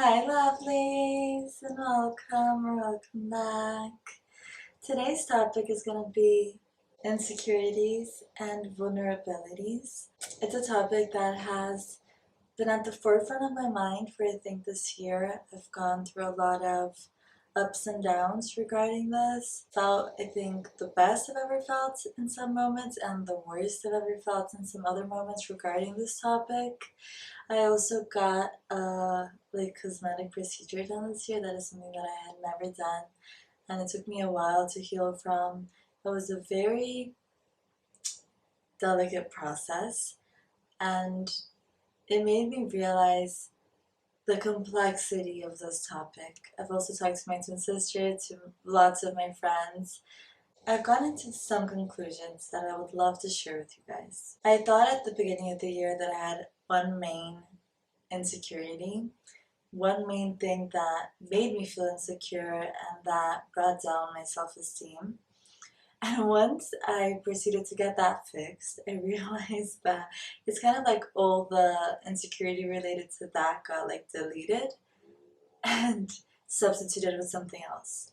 Hi lovelies and welcome back. Today's topic is going to be insecurities and vulnerabilities. It's a topic that has been at the forefront of my mind for I think this year. I've gone through a lot of ups and downs regarding this. Felt I think the best I've ever felt in some moments and the worst I've ever felt in some other moments regarding this topic. I also got a cosmetic procedure done this year. That is something that I had never done, and it took me a while to heal from. It was a very delicate process, and it made me realize the complexity of this topic. I've also talked to my twin sister, to lots of my friends. I've gone into some conclusions that I would love to share with you guys. I thought at the beginning of the year that I had one main insecurity, one main thing that made me feel insecure and that brought down my self-esteem. And once I proceeded to get that fixed, I realized that it's kind of like all the insecurity related to that got like deleted and substituted with something else.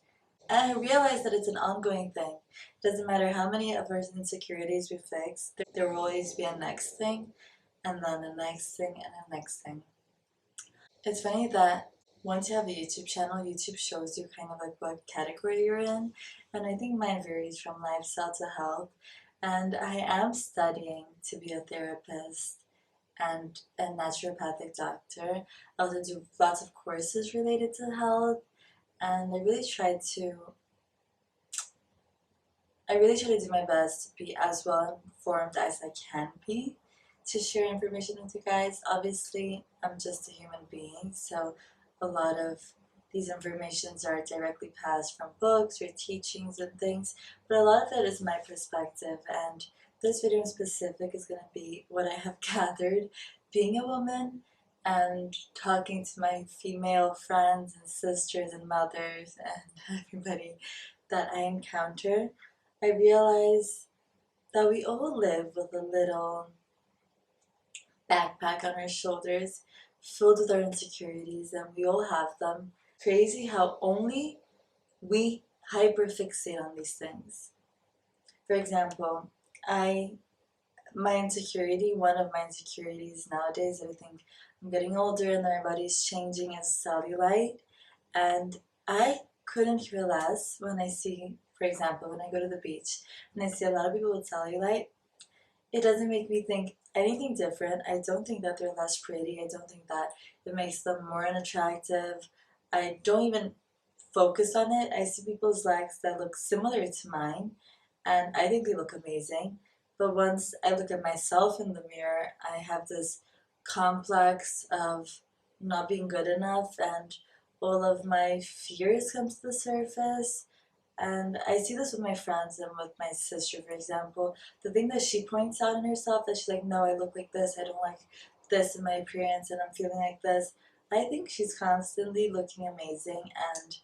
And I realized that it's an ongoing thing. It doesn't matter how many of our insecurities we fix, there will always be a next thing, and then the next thing, and the next thing. It's funny that once you have a YouTube channel, YouTube shows you kind of like what category you're in, and I think mine varies from lifestyle to health. And I am studying to be a therapist and a naturopathic doctor. I also do lots of courses related to health, and I really try to do my best to be as well informed as I can be to share information with you guys. Obviously, I'm just a human being, so a lot of these informations are directly passed from books or teachings and things, but a lot of it is my perspective, and this video in specific is going to be what I have gathered being a woman and talking to my female friends and sisters and mothers and everybody that I encounter. I realize that we all live with a little backpack on our shoulders filled with our insecurities, and we all have them. Crazy how only we hyperfixate on these things. For example, one of my insecurities nowadays, I think I'm getting older and my body's changing, is cellulite. And I couldn't care less when I see, for example, when I go to the beach and I see a lot of people with cellulite. It doesn't make me think anything different. I don't think that they're less pretty. I don't think that it makes them more unattractive. I don't even focus on it. I see people's legs that look similar to mine, and I think they look amazing. But once I look at myself in the mirror, I have this complex of not being good enough, and all of my fears come to the surface. And I see this with my friends and with my sister, for example. The thing that she points out in herself, that she's like, no, I look like this, I don't like this in my appearance, and I'm feeling like this. I think she's constantly looking amazing, and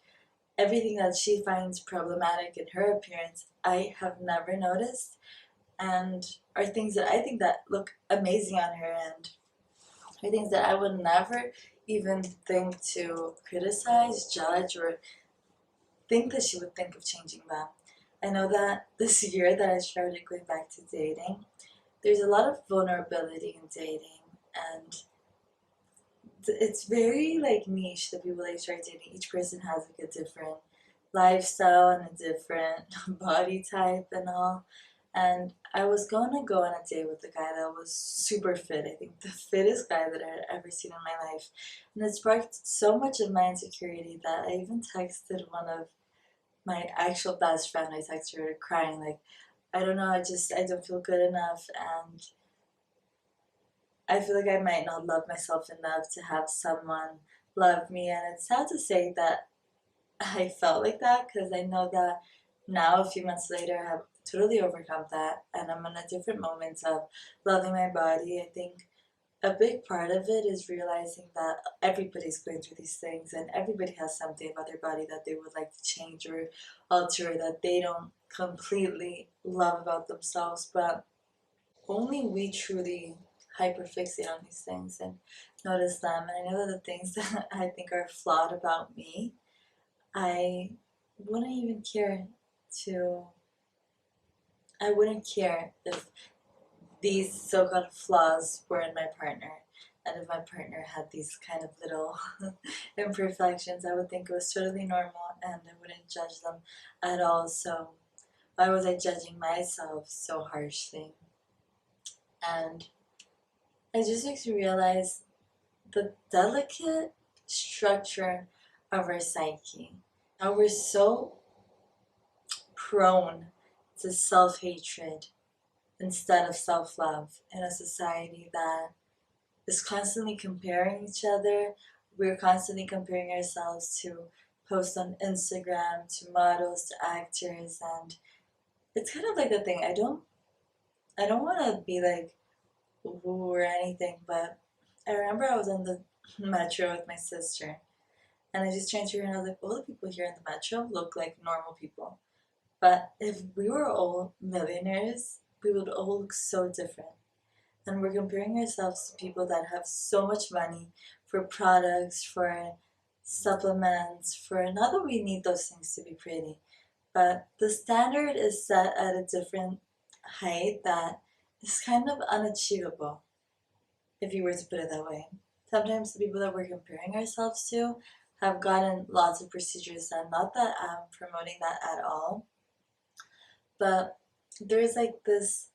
everything that she finds problematic in her appearance, I have never noticed, and are things that I think that look amazing on her, and are things that I would never even think to criticize, judge, or think that she would think of changing them. I know that this year that I started going back to dating, there's a lot of vulnerability in dating, and it's very like niche that people like start dating. Each person has like a different lifestyle and a different body type and all. And I was going to go on a date with a guy that was super fit. I think the fittest guy that I had ever seen in my life. And it sparked so much of my insecurity that I even texted one of my actual best friend. I texted her crying, like, I don't know, I don't feel good enough, and I feel like I might not love myself enough to have someone love me. And it's sad to say that I felt like that, because I know that now, a few months later, I have totally overcome that, and I'm in a different moment of loving my body. I think a big part of it is realizing that everybody's going through these things, and everybody has something about their body that they would like to change or alter, that they don't completely love about themselves, but only we truly hyperfixate on these things. And notice them, and I know that the things that I think are flawed about me, I wouldn't even care to, I wouldn't care if these so-called flaws were in my partner. And if my partner had these kind of little imperfections, I would think it was totally normal and I wouldn't judge them at all. So why was I judging myself so harshly? And it just makes me realize the delicate structure of our psyche. How we're so prone to self-hatred instead of self-love in a society that is constantly comparing each other. We're constantly comparing ourselves to posts on Instagram, to models, to actors, and it's kind of like the thing. I don't want to be like woo or anything, but I remember I was on the metro with my sister, and I just turned to her and I was like, all the people here in the metro look like normal people. But if we were all millionaires, we would all look so different. And we're comparing ourselves to people that have so much money for products, for supplements, for not that we need those things to be pretty, but the standard is set at a different height that is kind of unachievable, if you were to put it that way. Sometimes the people that we're comparing ourselves to have gotten lots of procedures done. Not that I'm promoting that at all, but there's like this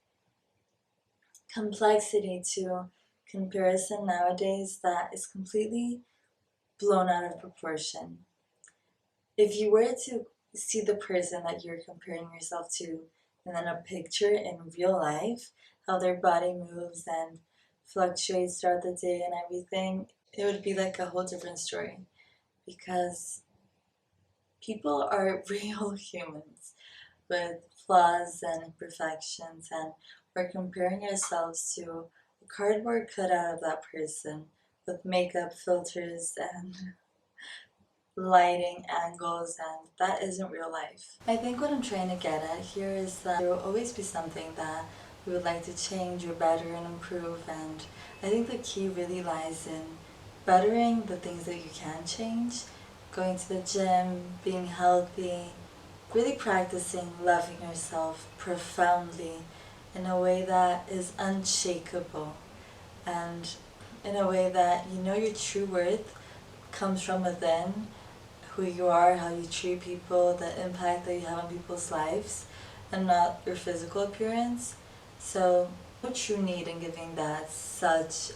complexity to comparison nowadays that is completely blown out of proportion. If you were to see the person that you're comparing yourself to and then a picture in real life, how their body moves and fluctuates throughout the day and everything, it would be like a whole different story because people are real humans with flaws and imperfections, and we're comparing ourselves to a cardboard cutout of that person with makeup filters and lighting angles, and that isn't real life. I think what I'm trying to get at here is that there will always be something that we would like to change or better and improve, and I think the key really lies in bettering the things that you can change, going to the gym, being healthy, really practicing loving yourself profoundly in a way that is unshakable and in a way that you know your true worth comes from within, who you are, how you treat people, the impact that you have on people's lives, and not your physical appearance. So, no true need in giving that such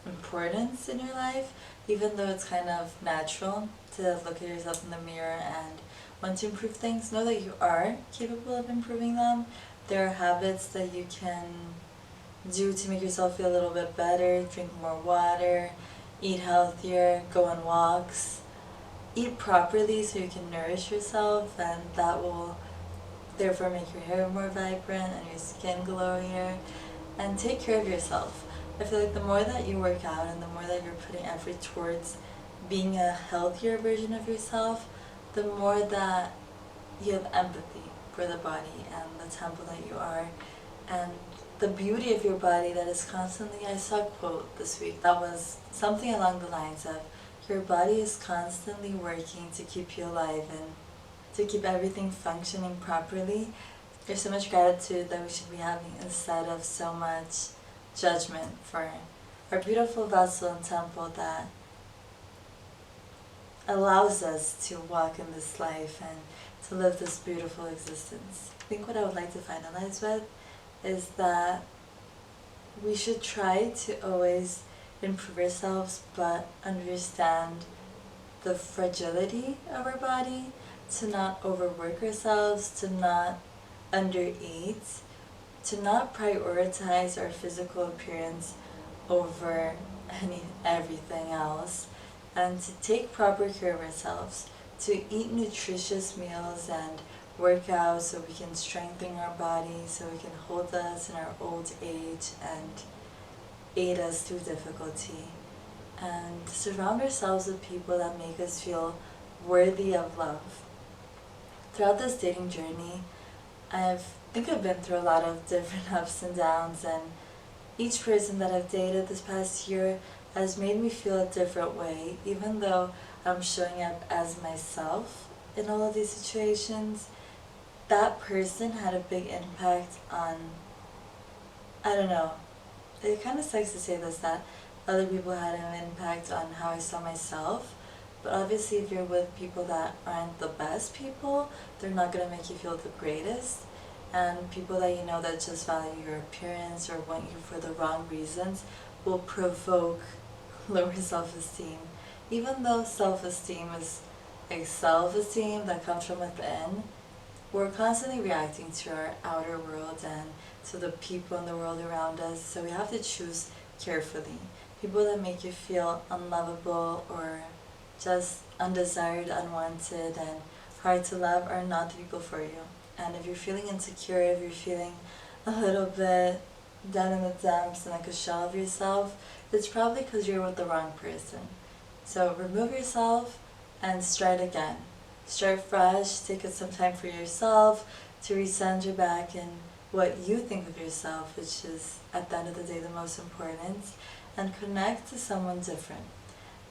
importance in your life, even though it's kind of natural to look at yourself in the mirror and want to improve things. Know that you are capable of improving them. There are habits that you can do to make yourself feel a little bit better. Drink more water, eat healthier, go on walks, eat properly so you can nourish yourself, and that will therefore make your hair more vibrant and your skin glowier. And take care of yourself. I feel like the more that you work out and the more that you're putting effort towards being a healthier version of yourself, the more that you have empathy for the body and the temple that you are, and the beauty of your body that is constantly, I saw a quote this week that was something along the lines of, your body is constantly working to keep you alive and to keep everything functioning properly. There's so much gratitude that we should be having instead of so much judgment for our beautiful vessel and temple that allows us to walk in this life and to live this beautiful existence. I think what I would like to finalize with is that we should try to always improve ourselves but understand the fragility of our body, to not overwork ourselves, to not undereat, to not prioritize our physical appearance over everything else, and to take proper care of ourselves, to eat nutritious meals and work out so we can strengthen our body, so we can hold us in our old age and aid us through difficulty, and surround ourselves with people that make us feel worthy of love. Throughout this dating journey, I think I've been through a lot of different ups and downs, and each person that I've dated this past year has made me feel a different way, even though I'm showing up as myself in all of these situations. That person had a big impact on, I don't know, it kind of sucks to say this, that other people had an impact on how I saw myself. But obviously if you're with people that aren't the best people, they're not going to make you feel the greatest. And people that you know that just value your appearance or want you for the wrong reasons will provoke lower self-esteem. Even though self-esteem is like self-esteem that comes from within, we're constantly reacting to our outer world and to the people in the world around us, so we have to choose carefully. People that make you feel unlovable or just undesired, unwanted, and hard to love are not the people for you. And if you're feeling insecure, if you're feeling a little bit down in the dumps and like a shell of yourself, it's probably because you're with the wrong person. So remove yourself and start again. Start fresh, take some time for yourself to recenter back in what you think of yourself, which is at the end of the day the most important, and connect to someone different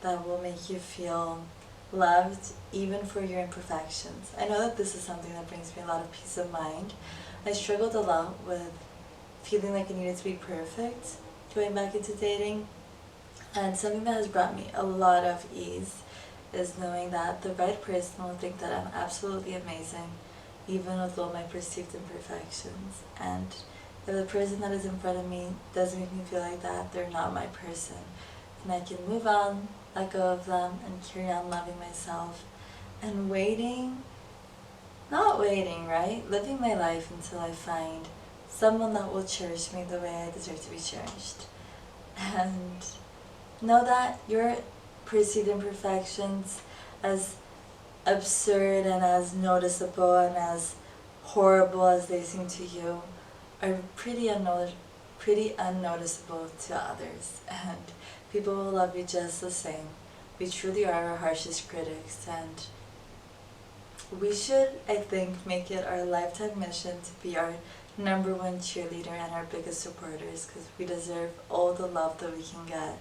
that will make you feel loved even for your imperfections. I know that this is something that brings me a lot of peace of mind. I struggled a lot with feeling like I needed to be perfect going back into dating, and something that has brought me a lot of ease is knowing that the right person will think that I'm absolutely amazing, even with all my perceived imperfections. And if the person that is in front of me doesn't make me feel like that, they're not my person. And I can move on, let go of them, and carry on loving myself. And not waiting, right? Living my life until I find someone that will cherish me the way I deserve to be cherished. And know that your perceived imperfections, as absurd and as noticeable and as horrible as they seem to you, are pretty unnoticeable to others, and people will love you just the same. We truly are our harshest critics, and we should, I think, make it our lifetime mission to be our #1 cheerleader and our biggest supporters, because we deserve all the love that we can get.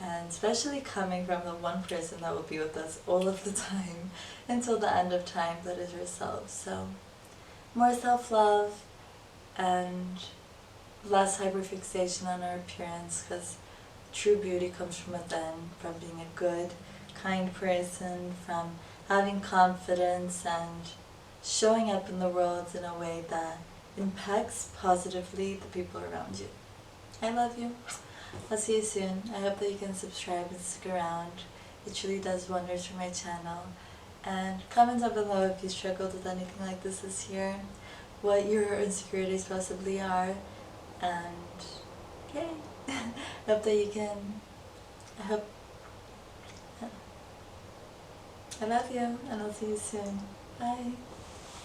And especially coming from the one person that will be with us all of the time until the end of time, that is yourself. So more self-love and less hyperfixation on our appearance, because true beauty comes from within, from being a good, kind person, from having confidence and showing up in the world in a way that impacts positively the people around you. I love you. I'll see you soon. I hope that you can subscribe and stick around. It truly does wonders for my channel. And comment down below if you struggled with anything like this year, what your insecurities possibly are, and yay! I hope that you can, I love you, and I'll see you soon. Bye!